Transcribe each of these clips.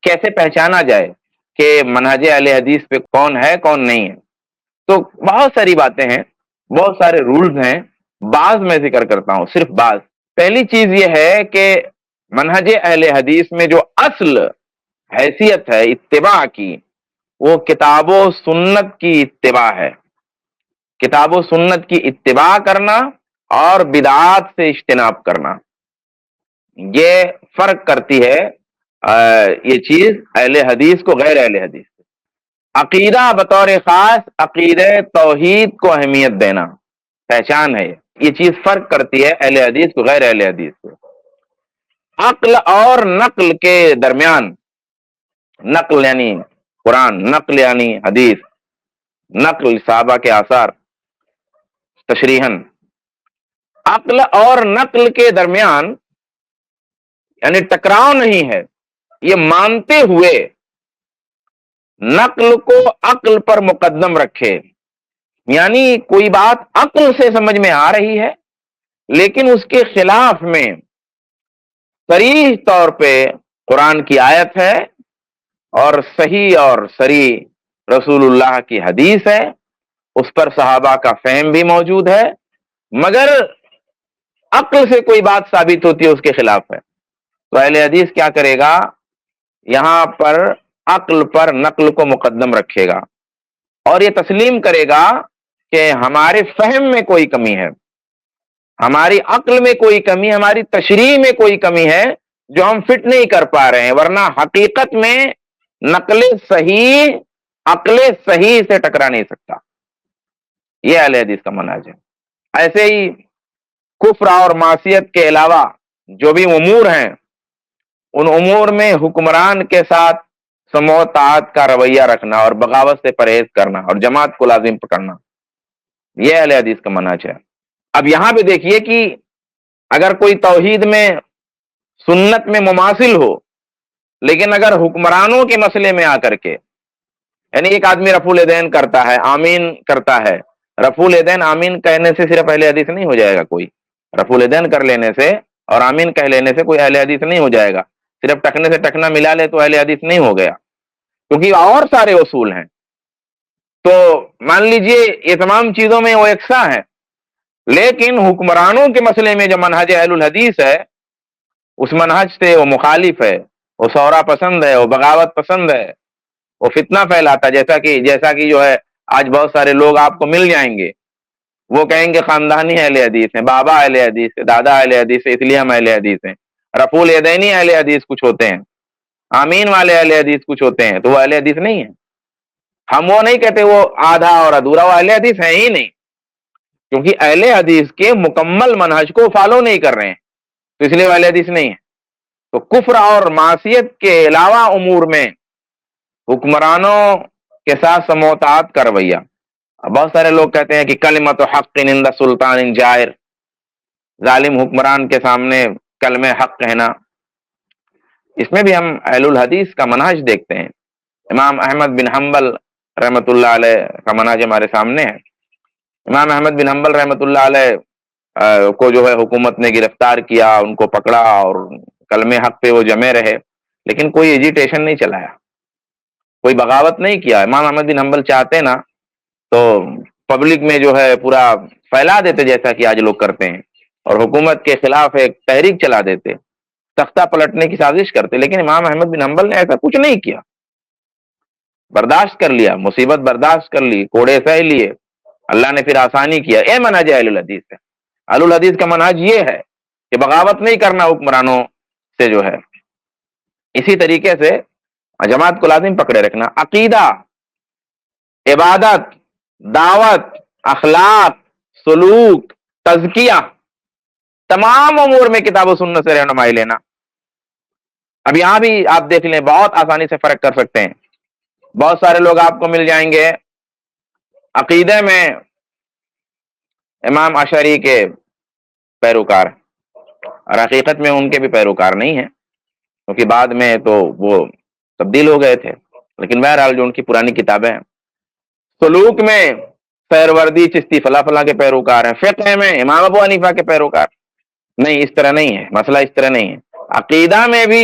کیسے پہچانا جائے کہ منہج اہل حدیث پہ کون ہے کون نہیں ہے؟ تو بہت ساری باتیں ہیں، بہت سارے رولز ہیں، بعض میں ذکر کرتا ہوں، صرف بعض۔ پہلی چیز یہ ہے کہ منہج اہل حدیث میں جو اصل حیثیت ہے اتباع کی، وہ کتاب و سنت کی اتباع ہے۔ کتاب و سنت کی اتباع کرنا اور بدعات سے اجتناب کرنا، یہ فرق کرتی ہے یہ چیز اہل حدیث کو غیر اہل حدیث سے۔ عقیدہ بطور خاص عقیدہ توحید کو اہمیت دینا پہچان ہے، یہ چیز فرق کرتی ہے اہل حدیث کو غیر اہل حدیث سے۔ عقل اور نقل کے درمیان، نقل یعنی قرآن، نقل یعنی حدیث، نقل صحابہ کے آثار تشریحاً، عقل اور نقل کے درمیان یعنی ٹکراؤ نہیں ہے، یہ مانتے ہوئے نقل کو عقل پر مقدم رکھے، یعنی کوئی بات عقل سے سمجھ میں آ رہی ہے لیکن اس کے خلاف میں صریح طور پہ قرآن کی آیت ہے اور صحیح اور صریح رسول اللہ کی حدیث ہے، اس پر صحابہ کا فہم بھی موجود ہے، مگر عقل سے کوئی بات ثابت ہوتی ہے اس کے خلاف ہے، تو اہل حدیث کیا کرے گا؟ یہاں پر عقل پر نقل کو مقدم رکھے گا اور یہ تسلیم کرے گا کہ ہمارے فہم میں کوئی کمی ہے، ہماری عقل میں کوئی کمی، ہماری تشریح میں کوئی کمی ہے جو ہم فٹ نہیں کر پا رہے ہیں، ورنہ حقیقت میں نقل صحیح عقل صحیح سے ٹکرا نہیں سکتا۔ یہ اہل حدیث کا منہج ہے۔ ایسے ہی کفر اور معصیت کے علاوہ جو بھی امور ہیں، ان امور میں حکمران کے ساتھ سمو و طاعت کا رویہ رکھنا اور بغاوت سے پرہیز کرنا اور جماعت کو لازم پکڑنا، یہ اہل حدیث کا منہج ہے۔ اب یہاں پہ دیکھیے کہ اگر کوئی توحید میں سنت میں مماثل ہو، لیکن اگر حکمرانوں کے مسئلے میں آ کر کے، یعنی ایک آدمی رفع الیدین کرتا ہے، آمین کرتا ہے، رفع الیدین آمین کہنے سے صرف اہل حدیث نہیں ہو جائے گا کوئی، رفع الیدین کر لینے سے اور آمین کہہ لینے سے کوئی اہل حدیث نہیں ہو جائے گا، صرف ٹکنے سے ٹکنا ملا لے تو اہل حدیث نہیں ہو گیا، کیونکہ اور سارے اصول ہیں۔ تو مان لیجئے یہ تمام چیزوں میں وہ یکساں ہے، لیکن حکمرانوں کے مسئلے میں جو منہج اہل الحدیث ہے، اس منہج سے وہ مخالف ہے، وہ ثورہ پسند ہے، وہ بغاوت پسند ہے، وہ فتنہ پھیلاتا، جیسا کہ جو ہے آج بہت سارے لوگ آپ کو مل جائیں گے، وہ کہیں گے خاندانی اہل حدیث ہیں، بابا اہل حدیث ہے، دادا اہل حدیث ہے، اس لیے ہم اہل حدیث ہیں۔ رفع الیدینی اہل حدیث کچھ ہوتے ہیں، آمین والے اہل حدیث کچھ ہوتے ہیں، تو وہ اہل حدیث نہیں ہیں۔ ہم وہ نہیں کہتے وہ آدھا اور ادھورا، وہ اہل حدیث ہیں ہی نہیں، کیونکہ اہل حدیث کے مکمل منہج کو فالو نہیں کر رہے ہیں، تو اس لیے وہ اہل حدیث نہیں ہے۔ تو کفر اور معصیت کے علاوہ امور میں حکمرانوں کے ساتھ سموتات کا رویہ، بہت سارے لوگ کہتے ہیں کہ کلمۃ حق عند سلطان جائر، ظالم حکمران کے سامنے کلمہ حق کہنا، اس میں بھی ہم اہل الحدیث کا منہج دیکھتے ہیں۔ امام احمد بن حنبل رحمۃ اللہ علیہ کا منہج ہمارے سامنے ہے۔ امام احمد بن حنبل رحمۃ اللہ علیہ کو جو ہے حکومت نے گرفتار کیا، ان کو پکڑا اور کلمہ حق پہ وہ جمے رہے، لیکن کوئی ایجیٹیشن نہیں چلایا، کوئی بغاوت نہیں کیا۔ امام احمد بن حنبل چاہتے نا تو پبلک میں جو ہے پورا پھیلا دیتے، جیسا کہ آج لوگ کرتے ہیں، اور حکومت کے خلاف ایک تحریک چلا دیتے، تختہ پلٹنے کی سازش کرتے، لیکن امام احمد بن حنبل نے ایسا کچھ نہیں کیا، برداشت کر لیا، مصیبت برداشت کر لی، کوڑے سہ لیے، اللہ نے پھر آسانی کیا۔ اے منہج اہل الحدیث ہے۔ اہل الحدیث کا منہج یہ ہے کہ بغاوت نہیں کرنا حکمرانوں سے جو ہے، اسی طریقے سے جماعت کو لازم پکڑے رکھنا۔ عقیدہ، عبادت، دعوت، اخلاق، سلوک، تزکیہ، تمام امور میں کتاب و سنت سے رہنمائی لینا۔ اب یہاں بھی آپ دیکھ لیں، بہت آسانی سے فرق کر سکتے ہیں۔ بہت سارے لوگ آپ کو مل جائیں گے عقیدے میں امام اشعری کے پیروکار، اور حقیقت میں ان کے بھی پیروکار نہیں ہیں، کیونکہ بعد میں تو وہ تبدیل ہو گئے تھے، لیکن بہرحال جو ان کی پرانی کتابیں ہیں۔ سلوک میں سہروردی چشتی فلاں فلاں کے پیروکار ہیں، فقہ میں امام ابو حنیفہ کے پیروکار، نہیں، اس طرح نہیں ہے، مسئلہ اس طرح نہیں ہے۔ عقیدہ میں بھی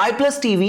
iPlus TV